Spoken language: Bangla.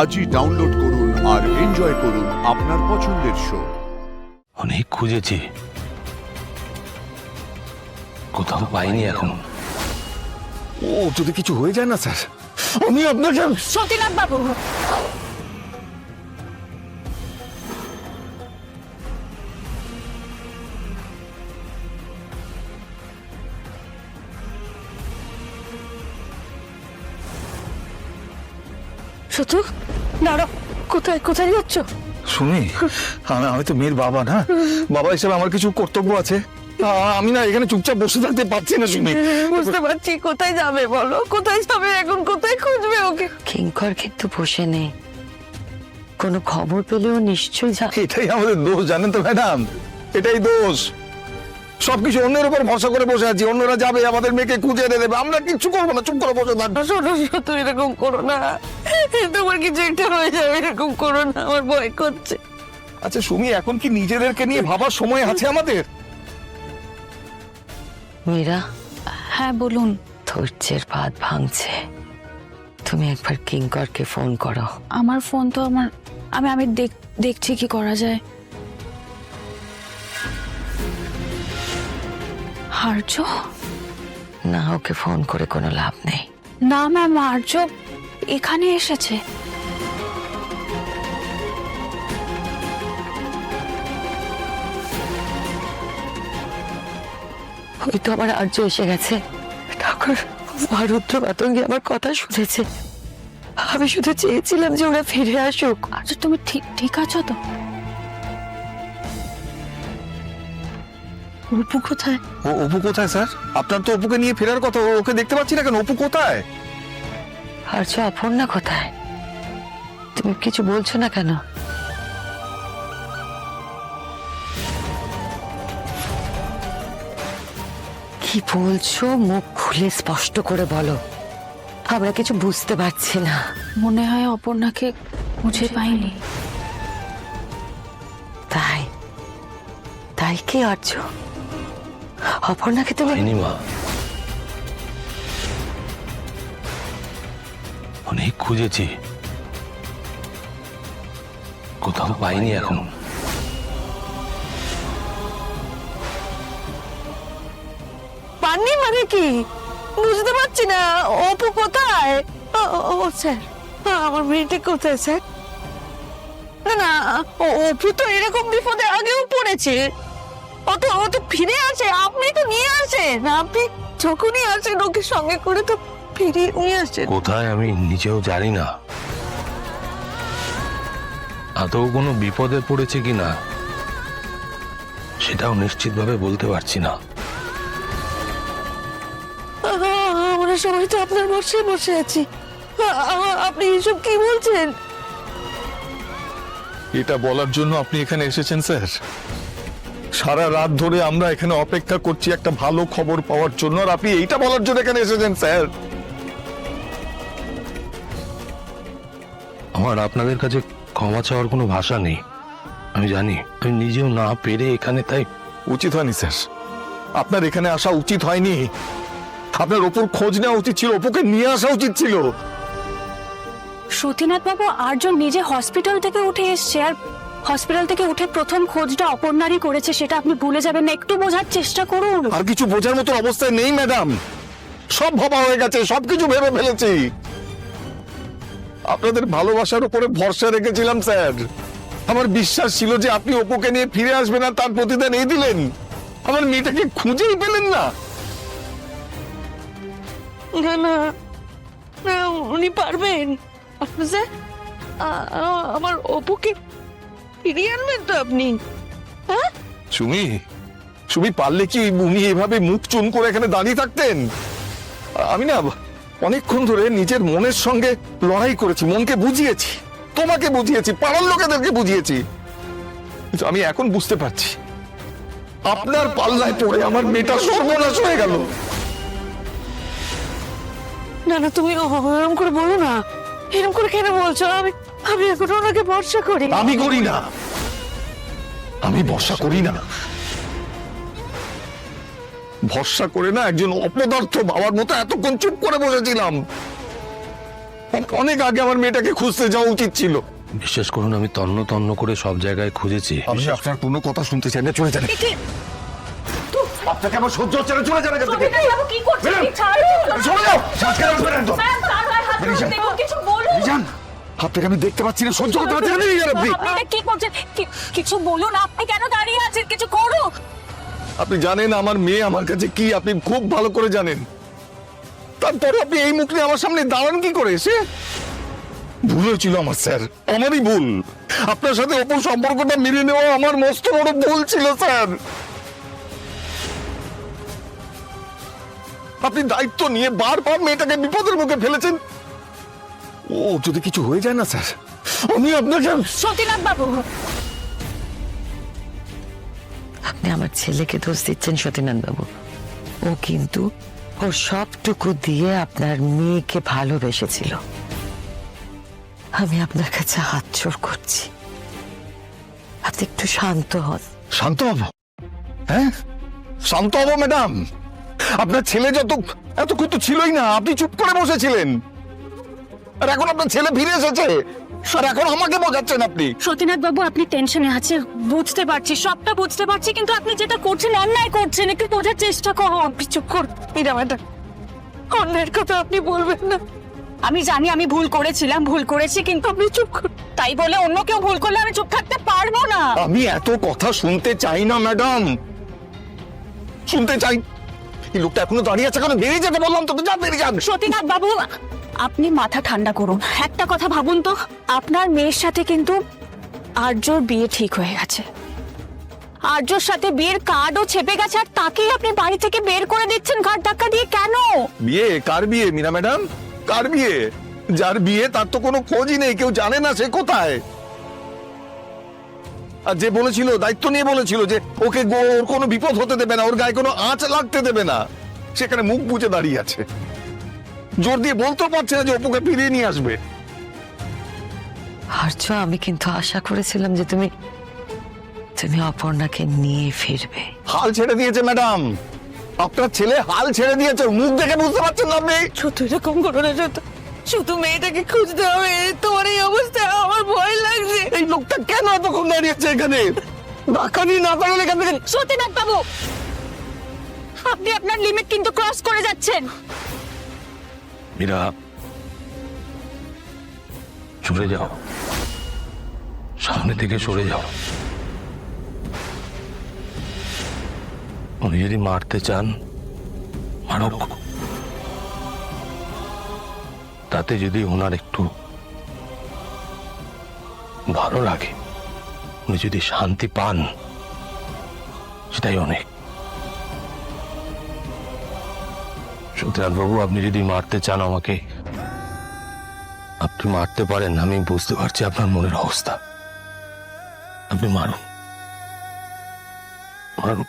আজই ডাউনলোড করুন আর এনজয় করুন আপনার পছন্দের শো। অনেক খুঁজেছি, কোথাও পাইনি এখন। ও যদি কিছু হয়ে যায় না স্যার, আমি আপনাকে। সতীনাথ বাবু, শুধু দাঁড়াও, কোথায় কোথায় যাচ্ছ? শুনি, আমি তো মেয়ের বাবা না, বাবা হিসেবে আমার কিছু কর্তব্য আছে। আমি না এখানে চুপচাপ বসে থাকতে পারছি না। শুনি, বুঝতে পারছি, কোথায় যাবে বলো, কোথায় যাবে এখন, কোথায় খুঁজবে ওকে? কিঙ্কর কিন্তু বসে নেই, কোনো খবর পেলেও নিশ্চয়ই এটাই আমাদের দোষ, জানেন তো ম্যাডাম, এটাই দোষ। সবকিছু অন্যের উপর ভরসা করে বসে আছি, অন্যরা যাবে আমাদের মেয়েকে খুঁজে এনে দেবে, আমরা কিচ্ছু করবো না, চুপ করে বসে থাকবো। শোনো শোনো, এরকম করো না, তোমার কিছু একটা হয়ে যাবে, এরকম করো না, আমার ভয় করছে। আচ্ছা সুমি, এখন কি নিজেদেরকে নিয়ে ভাবার সময় আছে আমাদের? মীরা, হ্যাঁ বলুন। ধৈর্যের বাঁধ ভাঙছে, তুমি একবার কিঙ্করকে ফোন করো। আমার ফোন তো আমি দেখছি কি করা যায়। আর্য? না, ওকে ফোন করে কোনো লাভ নেই। না ম্যাম, আর্য এখানে এসেছে। ওই তো আমার আর্য এসে গেছে। ঠাকুর, রুদ্র মাতঙ্গি আমার কথা শুনেছে। আমি শুধু চেয়েছিলাম যে ওরা ফিরে আসুক। আর্য, তুমি ঠিক আছো তো? অপু কোথায়? অপু কোথায় স্যার? আপনার তো অপুকে নিয়ে ফেরার কথা, ওকে দেখতে পাচ্ছি না কেন? অপু কোথায়? আর্য, অপর্ণা কোথায়? তুমি কিছু বলছো না কেন? কি বলছো? মুখ খুলে স্পষ্ট করে বলো, আমরা কিছু বুঝতে পারছি না। মনে হয় অপর্ণাকে খুঁজে পাইনি। তাই তাই কি আর্য? অপর্ণাকে তুমি? পাইনি মা, অনেক খুঁজেছি, কোথাও পাইনি এখন। পাননি মানে কি বুঝতে পারছি না, অপু কোথায়? ও স্যার, আমার মেয়েটা কোথায় স্যার? না না, অপু তো এরকম বিপদে আগেও পড়েছে, ও তো ফিরে আসে, আপনি তো নিয়ে আসেন, আপনি যখনই আসেন ওকে সঙ্গে করে তো ফিরিয়ে নিয়ে আসেন। কোথায় আমি নিজেও জানি না, আদৌ কোনো বিপদে পড়েছে কিনা সেটাও নিশ্চিতভাবে বলতে পারছি না। আমরা সবাই তো আপনার বর্ষায় বসে আছি, আপনি এসব কি বলছেন? এটা বলার জন্য আপনি এখানে এসেছেন স্যার? সারা রাত ধরে আমরা এখানে অপেক্ষা করছি একটা ভালো খবর পাওয়ার জন্য, আর আপনি এইটা বলার জন্য এখানে এসেছেন স্যার? আমার আপনাদের কাছে ক্ষমা চাওয়ার কোনো ভাষা নেই, আমি জানি আমি নিজেও না পেরে এখানে, তাই উচিত হয়নি স্যার, আপনার এখানে আসা উচিত হয়নি। আপনার ওপর খোঁজ নেওয়া উচিত ছিল, ওপরকে নিয়ে আসা উচিত ছিল। সতীনাথ বাবু, আর্য নিজে হসপিটাল থেকে উঠে এসছে, আর হসপিটাল থেকে উঠে প্রথম খোঁজটা অপর্ণারই করেছে, সেটা আপনি ভুলে যাবেন না, একটু বোঝার চেষ্টা করুন। আর কিছু বোঝার মতো অবস্থায় নেই ম্যাডাম, সব ভাবা হয়ে গেছে, সবকিছু ভেবে ফেলেছি। আপনাদের ভালোবাসার উপরে ভরসা রেখেছিলাম স্যার, আমার বিশ্বাস ছিল যে আপনি অপুকে নিয়ে ফিরে আসবেন, আর তার প্রতিদান এই দিলেন। আমার মেয়েটাকে খুঁজেই পেলেন না। না না না, উনি পারবেন। স্যার, আমার অপুকে ফিরিয়ে আনবেন তো আপনি? হ্যাঁ সুমি, সুমি, পারলে কি উনি এভাবে মুখ চুন করে এখানে দাঁড়িয়ে থাকতেন? আমি না অনেকক্ষণ ধরে নিজের মনের সঙ্গে লড়াই করেছি, মনকে বুঝিয়েছি, তোমাকে বুঝিয়েছি, পাড়ার লোকেদেরকে বুঝিয়েছি, কিন্তু আমি এখন বুঝতে পারছি আপনার পাল্লায় পড়ে আমার মেয়েটা সর্বনাশ হয়ে গেল। না না, তুমি এরকম করে বলো না, এরকম করে কেন বলছো? আমি এখন ওনাকে ভরসা করি। আমি করি না, আমি ভরসা করি না। ভরসা করে না একজন অপদার্থ বাবার মতো এতক্ষণ চুপ করে বসেছিলাম। অনেক আগে আমার মেয়েটাকে খুঁজতে যাওয়া উচিত ছিল। বিশ্বাস করুন, আমি তন্ন তন্ন করে সব জায়গায় খুঁজেছি। আমি আপনার কোনো কথা শুনতে চাই না, চলে যান। আপনাকে আমার সহ্য হচ্ছে না, চলে যান এখান থেকে। বাবু কি করছেন? বেরোন। চলে যাও, শ্বাসকে রাখবেন একদম। বেরিয়ে যান। কিছু বলুন। বেরিয়ে যান। আপনাকে আমি দেখতে পাচ্ছি না, সহ্য করতে পারছি না, বেরিয়ে যান আপনি। আপনি এটা কি করছেন? কিছু বলুন, আপনি কেন দাঁড়িয়ে আছেন? কিছু করুন। আপনি জানেন আমার মেয়ে আমার কাছে কি, আপনি খুব ভালো করে জানেন। তারপরে আপনি এই মুখ নিয়ে আমার সামনে দাঁড়ান কি করে এসে? ভুল হয়েছিল আমার স্যার, আমারই ভুল। আপনার সাথে অপর সম্পর্কটা মেনে নেওয়া আমার মস্ত বড় ভুল ছিল স্যার। আপনি দায়িত্ব নিয়ে বারবার মেয়েটাকে বিপদের মুখে ফেলেছেন। ও যদি কিছু হয়ে যায় না স্যার, আমি আপনাকে। সতীনাথ বাবু, আপনি আমার ছেলেকে দোষ দিচ্ছেন সতীনাথ বাবু। ও কিন্তু ওর সবটুকু দিয়ে আপনার মেয়েকে ভালোবেসেছিল। আমি আপনার কাছে হাত জোড় করছি, আপনি একটু শান্ত হন। শান্ত হব? হ্যাঁ, শান্ত হব ম্যাডাম? আপনার ছেলে এতক্ষণ তো ছিলই না, আপনি চুপ করে বসেছিলেন। আর এখন আপনার ছেলে ফিরে এসেছে, আর এখন আমাকে বোঝাচ্ছেন আপনি। সতীনাথ বাবু, আপনি টেনশনে আছে, বুঝতে পারছি, সবটা বুঝতে পারছি, কিন্তু আপনি যেটা করছেন অন্যায় করছেন, একটু বোঝার চেষ্টা করুন। আপনি চুপ করুন মীরা ম্যাডাম, অন্যের কথা আপনি বলবেন না। আমি জানি আমি ভুল করেছি, কিন্তু আপনি চুপ করুন। তাই বলে অন্য কেউ ভুল করলে আমি চুপ থাকতে পারবো না। আমি এত কথা শুনতে চাই না ম্যাডাম, শুনতে চাই। এই লোকটা এখনো দাঁড়িয়ে আছে, কেন? বেরিয়ে যেতে বললাম তো, যা বেরিয়ে যান। সতীনাথ বাবু, আপনি মাথা ঠান্ডা করুন। একটা কথা ভাবুন তো, আপনার মেয়ের সাথে কিন্তু আর্যর বিয়ে ঠিক হয়ে গেছে। আর্যর সাথে বিয়ের কার্ডও ছেপে গেছে, আর তাকেই আপনি বাড়ি থেকে বের করে দিচ্ছেন ঘাট ধাক্কা দিয়ে। কেন? বিয়ে? কার বিয়ে মীরা ম্যাডাম? কার বিয়ে? যার বিয়ে তার তো কোনো খোঁজই নেই, কেউ জানে না সে কোথায়। আর যে বলেছিল, দায়িত্ব নিয়ে বলেছিল যে ওকে ওর কোনো বিপদ হতে দেবে না, ওর গায়ে কোনো আঁচ লাগতে দেবে না, সেখানে মুখ বুজে দাঁড়িয়ে আছে। জোর দিয়ে বলতেও পারছে না যে অপুকে ফিরিয়ে নিয়ে আসবে। আর্য, আমি কিন্তু আশা করেছিলাম যে তুমি অপর্ণাকে নিয়ে ফিরবে। হাল ছেড়ে দিয়েছে ম্যাডাম, আপনার ছেলে হাল ছেড়ে দিয়েছে। মুখ দেখে বুঝতে পারছেন না আপনি? শুধু এরকম করো না, শুধু মেয়েটাকে খুঁজতে হবে। তোমার এই অবস্থায় আমার ভয় লাগছে। এই লোকটা কেন এতক্ষণ দাঁড়িয়েছে এখানে? ধাক্কা দিয়ে না পারলে এখান থেকে। সতীনাথ বাবু, আপনি আপনার লিমিট কিন্তু ক্রস করে যাচ্ছেন। মীরা, সরে যাও, সামনে থেকে সরে যাও। উনি যদি মারতে চান মারুক, তাতে যদি ওনার একটু ভালো লাগে, উনি যদি শান্তি পান, সেটাই অনেক। সত্যনাথ বাবু, আপনি যদি মারতে চান আমাকে, আপনি মারতে পারেন। আমি বুঝতে পারছি আপনার মনের অবস্থা। আপনি মারুন, মারুন।